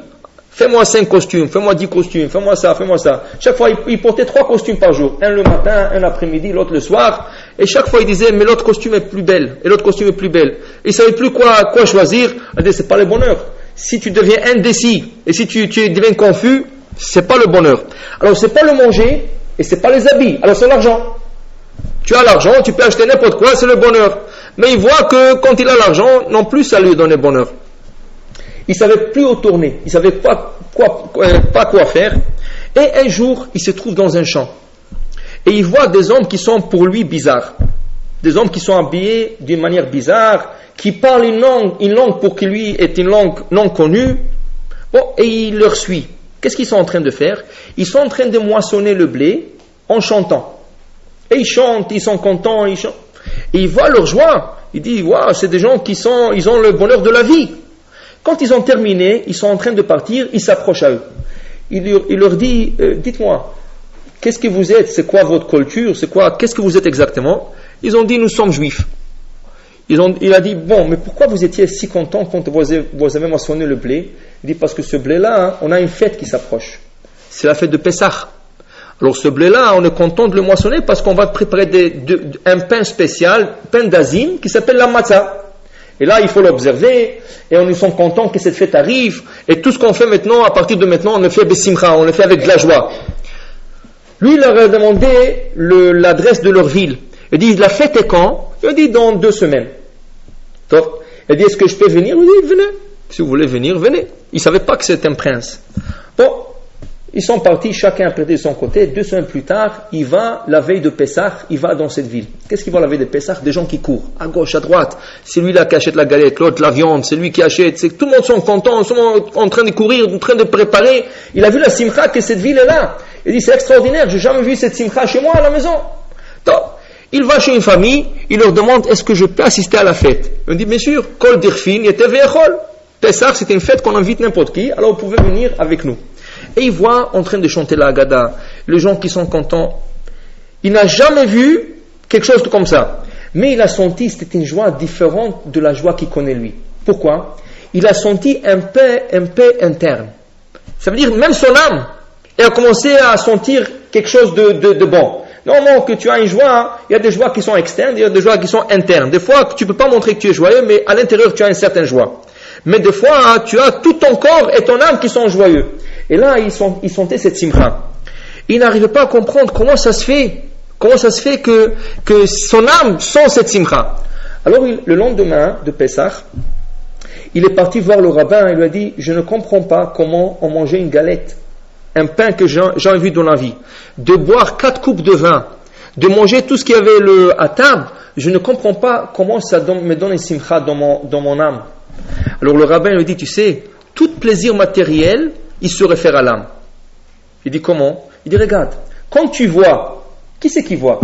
Fais-moi 5 costumes, fais-moi 10 costumes, fais-moi ça, fais-moi ça. Chaque fois, il portait 3 costumes par jour. Un le matin, un l'après-midi, l'autre le soir. Et chaque fois, il disait, mais l'autre costume est plus belle. Et l'autre costume est plus belle. Il ne savait plus quoi choisir. Il dit, c'est pas le bonheur. Si tu deviens indécis, et si tu deviens confus, c'est pas le bonheur. Alors, c'est pas le manger, et c'est pas les habits. Alors, c'est l'argent. Tu as l'argent, tu peux acheter n'importe quoi, c'est le bonheur. Mais il voit que quand il a l'argent, non plus ça lui donne bonheur. Il ne savait plus où tourner, il ne savait pas quoi faire. Et un jour, il se trouve dans un champ. Et il voit des hommes qui sont pour lui bizarres. Des hommes qui sont habillés d'une manière bizarre, qui parlent une langue pour qui lui est une langue non connue. Bon, et il leur suit. Qu'est-ce qu'ils sont en train de faire? Ils sont en train de moissonner le blé en chantant. Et ils chantent, ils sont contents, ils chantent. Et il voit leur joie. Il dit, waouh, c'est des gens ils ont le bonheur de la vie. Quand ils ont terminé, ils sont en train de partir, il s'approche à eux. Il leur dit, dites-moi, qu'est-ce que vous êtes? C'est quoi votre culture? Qu'est-ce que vous êtes exactement? Ils ont dit, nous sommes juifs. Il a dit, bon, mais pourquoi vous étiez si content quand vous avez moissonné le blé? Il dit, parce que ce blé-là, on a une fête qui s'approche. C'est la fête de Pessah. Alors ce blé-là, on est content de le moissonner parce qu'on va préparer un pain spécial, pain d'azim, qui s'appelle la matzah. Et là, il faut l'observer, et nous sommes contents que cette fête arrive, et tout ce qu'on fait maintenant, à partir de maintenant, on le fait besimcha, on le fait avec de la joie. Lui, il leur a demandé l'adresse de leur ville. Il dit, la fête est quand? Il a dit, dans 2 semaines. Top. Il dit, est-ce que je peux venir? Il dit, venez. Si vous voulez venir, venez. Il ne savait pas que c'était un prince. Bon. Ils sont partis, chacun de son côté. 2 semaines plus tard, il va, la veille de Pessah, il va dans cette ville. Qu'est-ce qu'il voit la veille de Pessah? Des gens qui courent, à gauche, à droite. C'est lui là qui achète la galette, l'autre la viande, c'est lui qui achète. Tout le monde sont contents, ils sont en train de courir, en train de préparer. Il a vu la simcha que cette ville est là. Il dit, c'est extraordinaire, j'ai jamais vu cette simcha chez moi à la maison. Donc, il va chez une famille, il leur demande, est-ce que je peux assister à la fête? Il dit, bien sûr, Kol Dirfin, était Ve'echol. Pessah, c'était une fête qu'on invite n'importe qui, alors vous pouvez venir avec nous. Et il voit en train de chanter la Haggadah, les gens qui sont contents. Il n'a jamais vu quelque chose comme ça. Mais il a senti, c'était une joie différente de la joie qu'il connaît lui. Pourquoi? Il a senti un paix interne. Ça veut dire, même son âme, elle a commencé à sentir quelque chose de bon. Normalement, que tu as une joie, il y a des joies qui sont externes, il y a des joies qui sont internes. Des fois, tu ne peux pas montrer que tu es joyeux, mais à l'intérieur, tu as une certaine joie. Mais des fois, tu as tout ton corps et ton âme qui sont joyeux. Et là, ils sentaient cette simcha. Il n'arrivait pas à comprendre comment ça se fait que son âme sent cette simcha. Alors, le lendemain de Pessah, il est parti voir le rabbin et lui a dit, je ne comprends pas comment on mangeait une galette, un pain que j'ai vu dans la vie, de boire 4 coupes de vin, de manger tout ce qu'il y avait à table, je ne comprends pas comment ça me donne une simcha dans mon âme. Alors le rabbin lui dit, tu sais, tout plaisir matériel, il se réfère à l'âme. Il dit comment? Il dit, regarde, quand tu vois, qui c'est qui voit?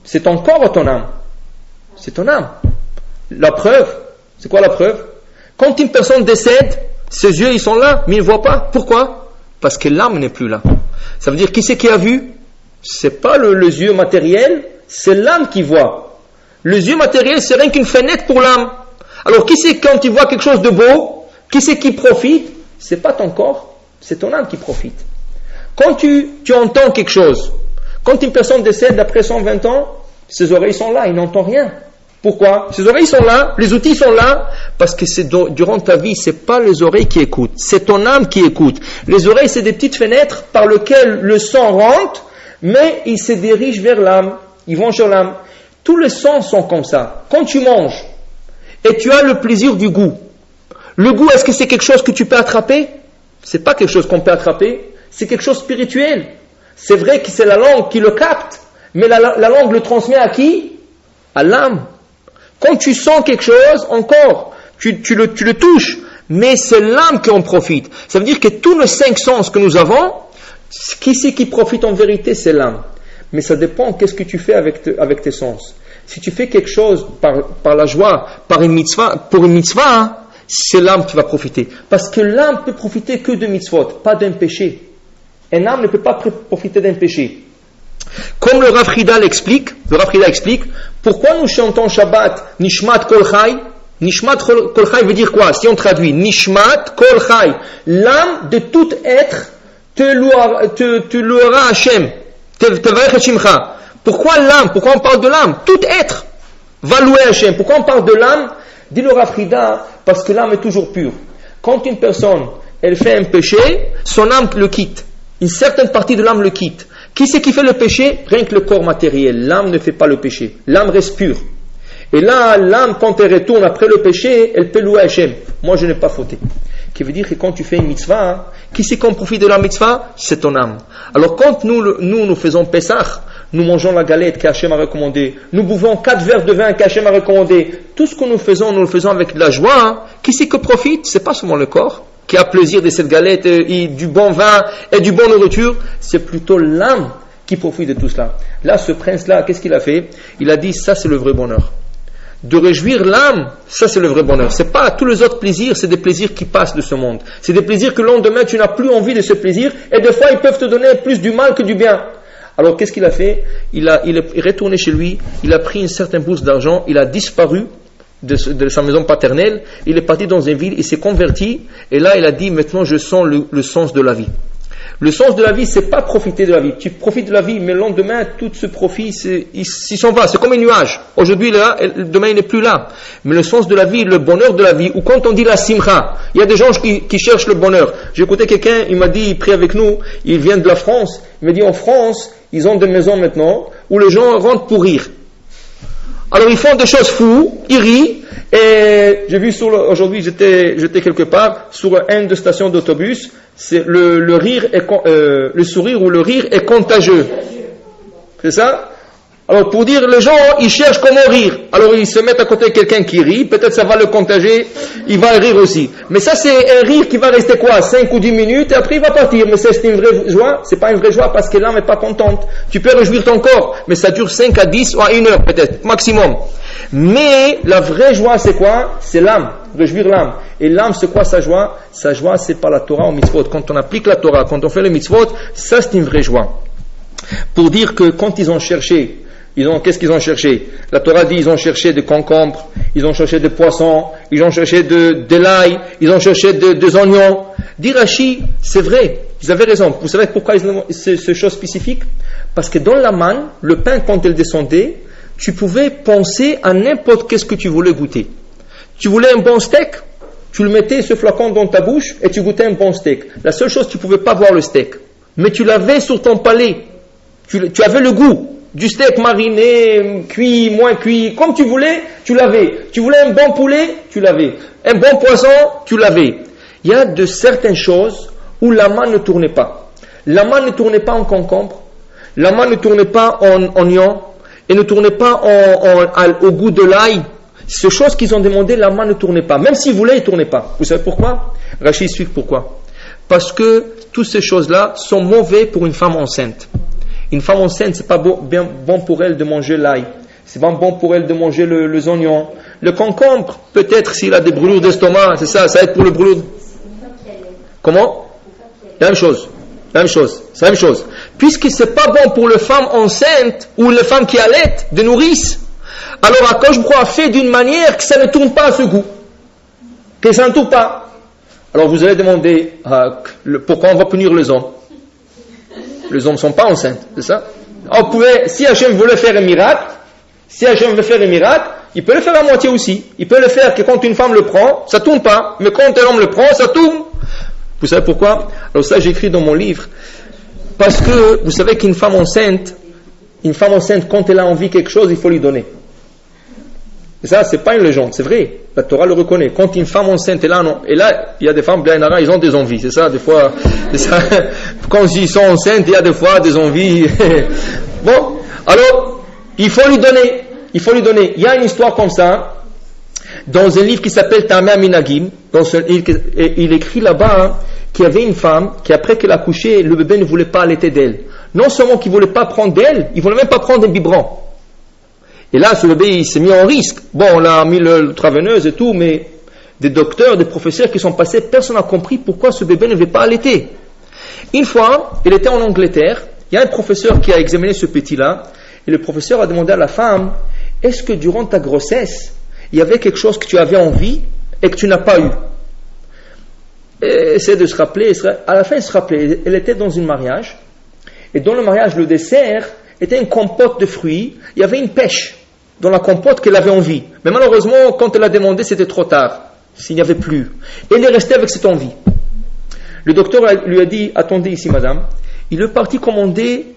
C'est ton corps ou ton âme? C'est ton âme. La preuve, c'est quoi la preuve? Quand une personne décède, ses yeux ils sont là, mais ils ne voient pas. Pourquoi? Parce que l'âme n'est plus là. Ça veut dire, qui c'est qui a vu? C'est pas les yeux matériels, c'est l'âme qui voit. Les yeux matériels, c'est rien qu'une fenêtre pour l'âme. Alors qui c'est quand tu vois quelque chose de beau? Qui c'est qui profite? C'est pas ton corps, c'est ton âme qui profite. Quand tu entends quelque chose, quand une personne décède après 120 ans, ses oreilles sont là, il n'entend rien. Pourquoi? Ses oreilles sont là, les outils sont là, parce que durant ta vie, c'est pas les oreilles qui écoutent, c'est ton âme qui écoute. Les oreilles, c'est des petites fenêtres par lesquelles le sang rentre, mais il se dirige vers l'âme, ils vont sur l'âme. Tous les sens sont comme ça. Quand tu manges, et tu as le plaisir du goût, le goût, est-ce que c'est quelque chose que tu peux attraper? C'est pas quelque chose qu'on peut attraper, c'est quelque chose de spirituel. C'est vrai que c'est la langue qui le capte, mais la langue le transmet à qui? À l'âme. Quand tu sens quelque chose, encore, tu le touches, mais c'est l'âme qui en profite. Ça veut dire que tous les 5 sens que nous avons, qui c'est qui profite en vérité? C'est l'âme. mais ça dépend qu'est-ce que tu fais avec tes sens. Si tu fais quelque chose par la joie, pour une mitzvah, c'est l'âme qui va profiter. Parce que l'âme peut profiter que de mitzvot, pas d'un péché. Un âme ne peut pas profiter d'un péché. Comme le Rav Hida explique, pourquoi nous chantons Shabbat Nishmat Kol Chai? Nishmat Kol Chai veut dire quoi? Si on traduit Nishmat Kol Chai, l'âme de tout être te louera Hashem, te varech Shimcha. Pourquoi l'âme? Pourquoi on parle de l'âme? Tout être va louer Hashem. Pourquoi on parle de l'âme? Dit le Rav Hida, parce que l'âme est toujours pure. Quand une personne, elle fait un péché, son âme le quitte. Une certaine partie de l'âme le quitte. Qui c'est qui fait le péché? Rien que le corps matériel. L'âme ne fait pas le péché. L'âme reste pure. Et là, l'âme, quand elle retourne après le péché, elle peut louer Hashem. Moi, je n'ai pas fauté. Qui veut dire que quand tu fais une mitzvah, qui c'est qu'on profite de la mitzvah? C'est ton âme. Alors quand nous faisons Pessah, nous mangeons la galette qu'Hachem a recommandée, nous buvons 4 verres de vin qu'Hachem a recommandé, tout ce que nous le faisons avec de la joie. Qui c'est que profite? C'est pas seulement le corps qui a plaisir de cette galette, et du bon vin et du bon nourriture, c'est plutôt l'âme qui profite de tout cela. Là, ce prince-là, qu'est-ce qu'il a fait? Il a dit, ça c'est le vrai bonheur. De réjouir l'âme, ça c'est le vrai bonheur. C'est pas tous les autres plaisirs, c'est des plaisirs qui passent de ce monde. C'est des plaisirs que le lendemain tu n'as plus envie de ce plaisir, et des fois ils peuvent te donner plus du mal que du bien. Alors qu'est-ce qu'il a fait? Il est retourné chez lui, il a pris une certaine bourse d'argent, il a disparu de sa maison paternelle, il est parti dans une ville, il s'est converti, et là il a dit, maintenant je sens le sens de la vie. Le sens de la vie, c'est pas profiter de la vie. Tu profites de la vie, mais le lendemain, tout ce profit, il s'en va. C'est comme un nuage. Aujourd'hui, là, demain, il n'est plus là. Mais le sens de la vie, le bonheur de la vie, ou quand on dit la simcha, il y a des gens qui cherchent le bonheur. J'ai écouté quelqu'un, il m'a dit, il prie avec nous, il vient de la France. Il m'a dit, en France, ils ont des maisons maintenant, où les gens rentrent pour rire. Alors, ils font des choses fous, ils rient, et j'ai vu aujourd'hui, j'étais quelque part, sur une de stations d'autobus, c'est le rire le sourire ou le rire est contagieux. C'est ça? Alors pour dire, les gens, ils cherchent comment rire. Alors ils se mettent à côté de quelqu'un qui rit, peut-être ça va le contager, il va rire aussi. Mais ça c'est un rire qui va rester quoi? 5 ou 10 minutes et après il va partir. Mais c'est une vraie joie? C'est pas une vraie joie parce que l'âme n'est pas contente. Tu peux réjouir ton corps, mais ça dure 5 à 10 ou à 1 heure peut-être, maximum. Mais la vraie joie c'est quoi? C'est l'âme, réjouir l'âme. Et l'âme c'est quoi sa joie? Sa joie c'est par la Torah au mitzvot. Quand on applique la Torah, quand on fait le mitzvot, ça c'est une vraie joie. Pour dire que quand ils ont cherché, qu'est-ce qu'ils ont cherché? La Torah dit, ils ont cherché des concombres, ils ont cherché des poissons, ils ont cherché de l'ail, ils ont cherché des oignons. Dit Rashi, c'est vrai, ils avaient raison. Vous savez pourquoi ils ont ce chose spécifique? Parce que dans la manne, le pain quand il descendait, tu pouvais penser à n'importe qu'est-ce que tu voulais goûter. Tu voulais un bon steak, tu le mettais ce flacon dans ta bouche et tu goûtais un bon steak. La seule chose, tu ne pouvais pas voir le steak, mais tu l'avais sur ton palais. Tu avais le goût du steak mariné, cuit, moins cuit, comme tu voulais, tu l'avais. Tu voulais un bon poulet, tu l'avais. Un bon poisson, tu l'avais. Il y a de certaines choses où la main ne tournait pas. La main ne tournait pas en concombre, la main ne tournait pas en oignon, et ne tournait pas au goût de l'ail. Ces choses qu'ils ont demandé, la main ne tournait pas. Même s'ils voulaient, ils ne tournaient pas. Vous savez pourquoi? Rachid explique pourquoi. Parce que toutes ces choses-là sont mauvaises pour une femme enceinte. Une femme enceinte, c'est pas bien bon pour elle de manger l'ail. C'est pas bon pour elle de manger les oignons. Le concombre, peut-être s'il a des brûlures d'estomac, c'est ça aide pour le brûlure. Comment? La même chose. C'est la même chose. Puisque c'est pas bon pour les femmes enceintes ou les femmes qui allaitent, de nourrice, alors Akadosh Baruch Hu a fait d'une manière que ça ne tourne pas à ce goût. Que ça ne tourne pas. Alors vous allez demander pourquoi on va punir les hommes. Les hommes ne sont pas enceintes, c'est ça? Si Hachem voulait faire un miracle, il peut le faire à moitié aussi. Il peut le faire que quand une femme le prend, ça ne tourne pas. Mais quand un homme le prend, ça tourne. Vous savez pourquoi? Alors ça, j'écris dans mon livre. Parce que, vous savez qu'une femme enceinte, quand elle a envie de quelque chose, il faut lui donner. Et ça, c'est pas une légende, c'est vrai. La Torah le reconnaît. Quand une femme enceinte est là, non. Et là, il y a des femmes, ils ont des envies. C'est ça, des fois. Quand ils sont enceintes, il y a des fois des envies. Bon. Alors, il faut lui donner. Il y a une histoire comme ça. Dans un livre qui s'appelle Tameh Minagim, il écrit là-bas qu'il y avait une femme qui, après qu'elle a accouché, le bébé ne voulait pas allaiter d'elle. non seulement qu'il ne voulait pas prendre d'elle, il ne voulait même pas prendre un biberon. Et là, ce bébé, il s'est mis en risque. Bon, on a mis le traveineuse et tout, mais des docteurs, des professeurs qui sont passés, personne n'a compris pourquoi ce bébé ne veut pas allaiter. Une fois, il était en Angleterre, il y a un professeur qui a examiné ce petit-là, et le professeur a demandé à la femme, est-ce que durant ta grossesse, il y avait quelque chose que tu avais envie et que tu n'as pas eu? Et essaie de se rappeler, à la fin il se rappelait, elle était dans un mariage, et dans le mariage, le dessert était une compote de fruits, il y avait une pêche dans la compote qu'elle avait envie. Mais malheureusement, quand elle a demandé, c'était trop tard, s'il n'y avait plus. Et elle est restée avec cette envie. Le docteur lui a dit, attendez ici madame, il est parti commander,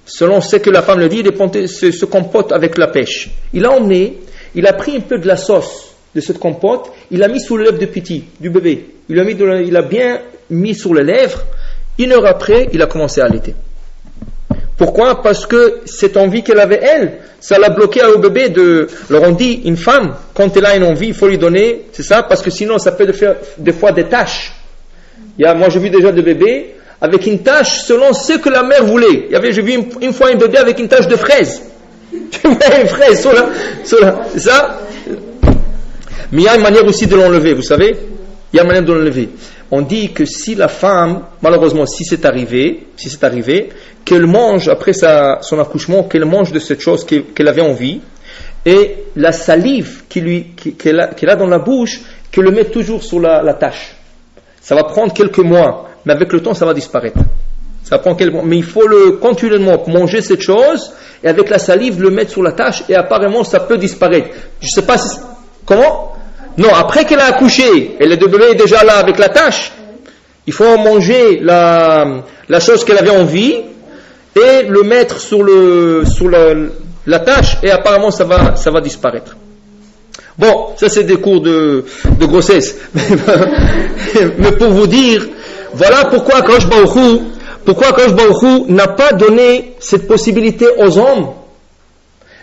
selon ce que la femme lui dit, il est monté ce compote avec la pêche. Il a emmené, il a pris un peu de la sauce de cette compote, il l'a mis sous les lèvres du bébé. Il a bien mis sur les lèvres. 1 heure après, il a commencé à allaiter. Pourquoi? Parce que cette envie qu'elle avait, elle, ça l'a bloqué au bébé de... Alors on dit, une femme, quand elle a une envie, il faut lui donner, c'est ça, parce que sinon ça peut faire des fois des taches. Moi j'ai vu déjà des bébés avec une tache selon ce que la mère voulait. J'ai vu une fois un bébé avec une tache de fraise. Tu mets une fraise sur la, c'est ça? Mais il y a une manière aussi de l'enlever, vous savez? Il y a une manière de l'enlever. On dit que si la femme, malheureusement, si c'est arrivé, qu'elle mange après son accouchement, qu'elle mange de cette chose qu'elle avait envie, et la salive qu'elle a dans la bouche, qu'elle le met toujours sur la tache. Ça va prendre quelques mois, mais avec le temps, ça va disparaître. Ça prend quelques mois. Mais il faut continuellement manger cette chose, et avec la salive, le mettre sur la tache, et apparemment, ça peut disparaître. Je ne sais pas si... Comment? Non, après qu'elle a accouché, et le bébé est déjà là avec la tache, il faut manger la chose qu'elle avait envie, et le mettre sur la tache, et apparemment, ça va disparaître. Bon, ça c'est des cours de grossesse. Mais pour vous dire, voilà pourquoi Akadosh Baruch Hu n'a pas donné cette possibilité aux hommes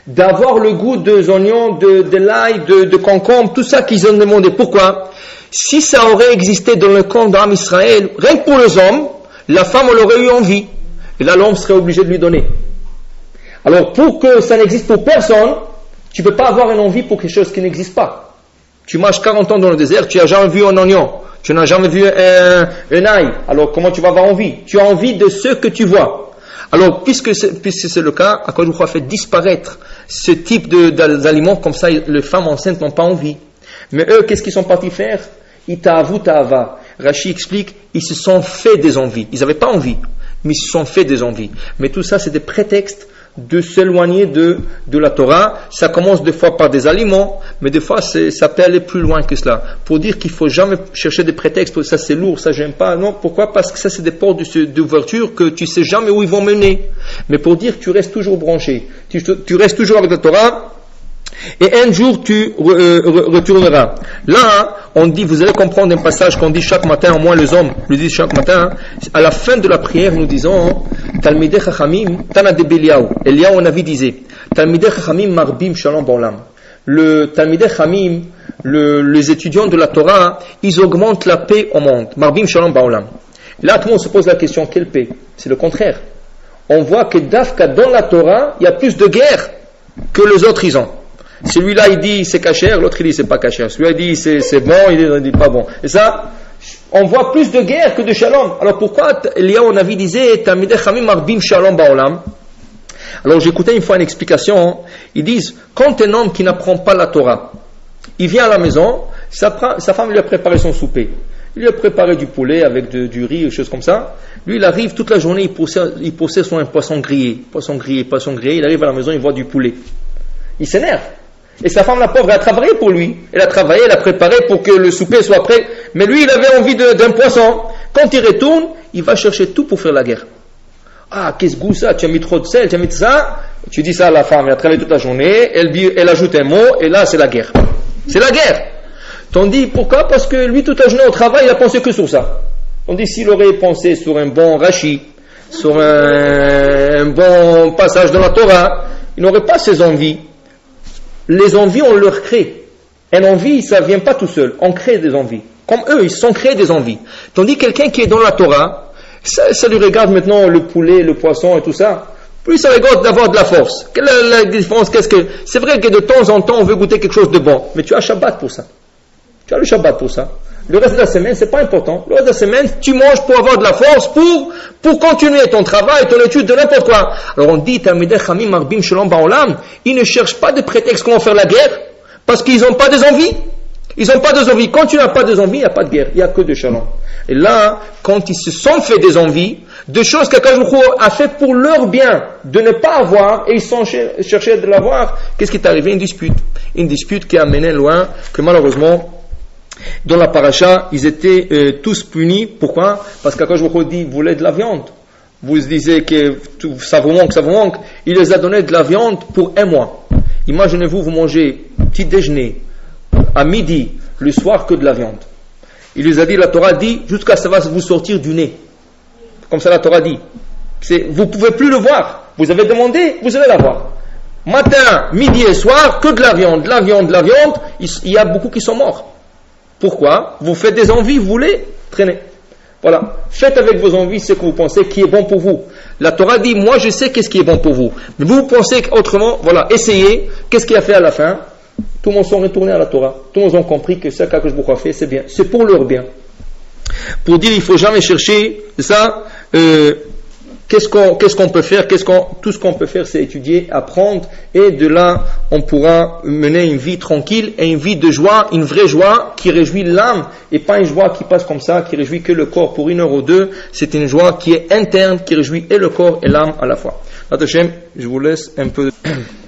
d'avoir le goût des oignons, de l'ail, de concombre, tout ça qu'ils ont demandé. Pourquoi? Si ça aurait existé dans le camp d'Am Israël, rien que pour les hommes, la femme elle aurait eu envie. Et là l'homme serait obligé de lui donner. Alors pour que ça n'existe pour personne, tu ne peux pas avoir une envie pour quelque chose qui n'existe pas. Tu marches 40 ans dans le désert, tu n'as jamais vu un oignon, tu n'as jamais vu un ail. Alors comment tu vas avoir envie? Tu as envie de ce que tu vois. Alors puisque c'est le cas, Akadosh Baruch Hu a fait disparaître ce type d'aliments, comme ça les femmes enceintes n'ont pas envie. Mais eux, qu'est-ce qu'ils sont partis faire? Ita'avu ta'ava. Rashi explique, ils se sont fait des envies. Ils n'avaient pas envie, mais ils se sont fait des envies. Mais tout ça, c'est des prétextes de s'éloigner de la Torah. Ça commence des fois par des aliments, mais des fois ça peut aller plus loin que cela. Pour dire qu'il faut jamais chercher des prétextes, ça c'est lourd, ça j'aime pas. Non, pourquoi? Parce que ça c'est des portes d'ouverture que tu sais jamais où ils vont mener. Mais pour dire que tu restes toujours branché, tu restes toujours avec la Torah, et un jour tu retourneras. Là, on dit, vous allez comprendre un passage qu'on dit chaque matin, au moins les hommes le disent chaque matin, à la fin de la prière, nous disons Talmidei Chachamim, Tana de Beliaou. Eliaou Navi disait Talmidei Chachamim marbim shalom ba'olam. Le Talmidei Chachamim, les étudiants de la Torah, ils augmentent la paix au monde. Marbim shalom ba'olam. Là, tout le monde se pose la question, quelle paix? C'est le contraire. On voit que d'Afka, dans la Torah, il y a plus de guerre que les autres ils ont. Celui-là il dit c'est kasher, l'autre il dit c'est pas kasher. Celui-là il dit c'est bon, il dit pas bon. Et ça, on voit plus de guerre que de shalom. Alors pourquoi Eliaou Navi disait Talmidei Chachamim marbim shalom ba'olam? Alors j'écoutais une fois une explication. Ils disent quand un homme qui n'apprend pas la Torah, il vient à la maison, sa femme lui a préparé son souper. Il lui a préparé du poulet avec du riz, des choses comme ça. Lui, il arrive toute la journée, il possède son poisson grillé. Il arrive à la maison, il voit du poulet. Il s'énerve. Et sa femme, la pauvre, elle a travaillé pour lui. Elle a travaillé, elle a préparé pour que le souper soit prêt. Mais lui, il avait envie d'un poisson. Quand il retourne, il va chercher tout pour faire la guerre. Ah, qu'est-ce goût ça? Tu as mis trop de sel, tu as mis ça. Tu dis ça à la femme, elle a travaillé toute la journée, elle ajoute un mot, et là, c'est la guerre. C'est la guerre. Tandis, pourquoi? Parce que lui, toute la journée au travail, il a pensé que sur ça. Tandis, s'il aurait pensé sur un bon Rashi, sur un bon passage de la Torah, il n'aurait pas ces envies. Les envies, on leur crée. Une envie, ça ne vient pas tout seul. On crée des envies. Comme eux, ils se sont créés des envies. Tandis quelqu'un qui est dans la Torah, Ça lui regarde maintenant le poulet, le poisson et tout ça. Plus ça regarde d'avoir de la force. Quelle est la différence? C'est vrai que de temps en temps on veut goûter quelque chose de bon, mais tu as Shabbat pour ça. Tu as le Shabbat pour ça. Le reste de la semaine, c'est pas important. Le reste de la semaine, tu manges pour avoir de la force, pour continuer ton travail, ton étude, de n'importe quoi. Alors on dit, Talmidei Chachamim Marbim Shalom Ba'olam, ils ne cherchent pas de prétexte comment faire la guerre, parce qu'ils n'ont pas des envies. Ils n'ont pas des envies. Quand tu n'as pas des envies, il n'y a pas de guerre. Il n'y a que de shalom. Et là, quand ils se sont fait des envies, de choses qu'Akadosh Baruch Hu a fait pour leur bien, de ne pas avoir, et ils sont cherchés de l'avoir, qu'est-ce qui est arrivé? Une dispute. Une dispute qui a mené loin, que malheureusement, dans la paracha, ils étaient tous punis. Pourquoi? Parce qu'Akadosh Baruch Hu dit, vous voulez de la viande. Vous disiez que ça vous manque. Il les a donné de la viande pour un mois. Imaginez-vous, vous mangez petit déjeuner, à midi, le soir, que de la viande. Il les a dit, la Torah dit, jusqu'à ça va vous sortir du nez. Comme ça la Torah dit. Vous ne pouvez plus le voir. Vous avez demandé, vous allez l'avoir. Matin, midi et soir, que de la viande. Il y a beaucoup qui sont morts. Pourquoi? Vous faites des envies, vous voulez traîner. Voilà. Faites avec vos envies ce que vous pensez qui est bon pour vous. La Torah dit, moi je sais qu'est-ce qui est bon pour vous. Mais vous pensez autrement, voilà, essayez. Qu'est-ce qu'il a fait à la fin? Tout le monde s'en retourné à la Torah. Tout le monde a compris que ce qu'Akadosh Baruch Hu a fait, c'est bien. C'est pour leur bien. Pour dire, il ne faut jamais chercher ça. Qu'est-ce qu'on peut faire? Tout ce qu'on peut faire, c'est étudier, apprendre, et de là, on pourra mener une vie tranquille et une vie de joie, une vraie joie qui réjouit l'âme, et pas une joie qui passe comme ça, qui réjouit que le corps pour 1 heure ou 2. C'est une joie qui est interne, qui réjouit et le corps et l'âme à la fois. Hashem, je vous laisse un peu.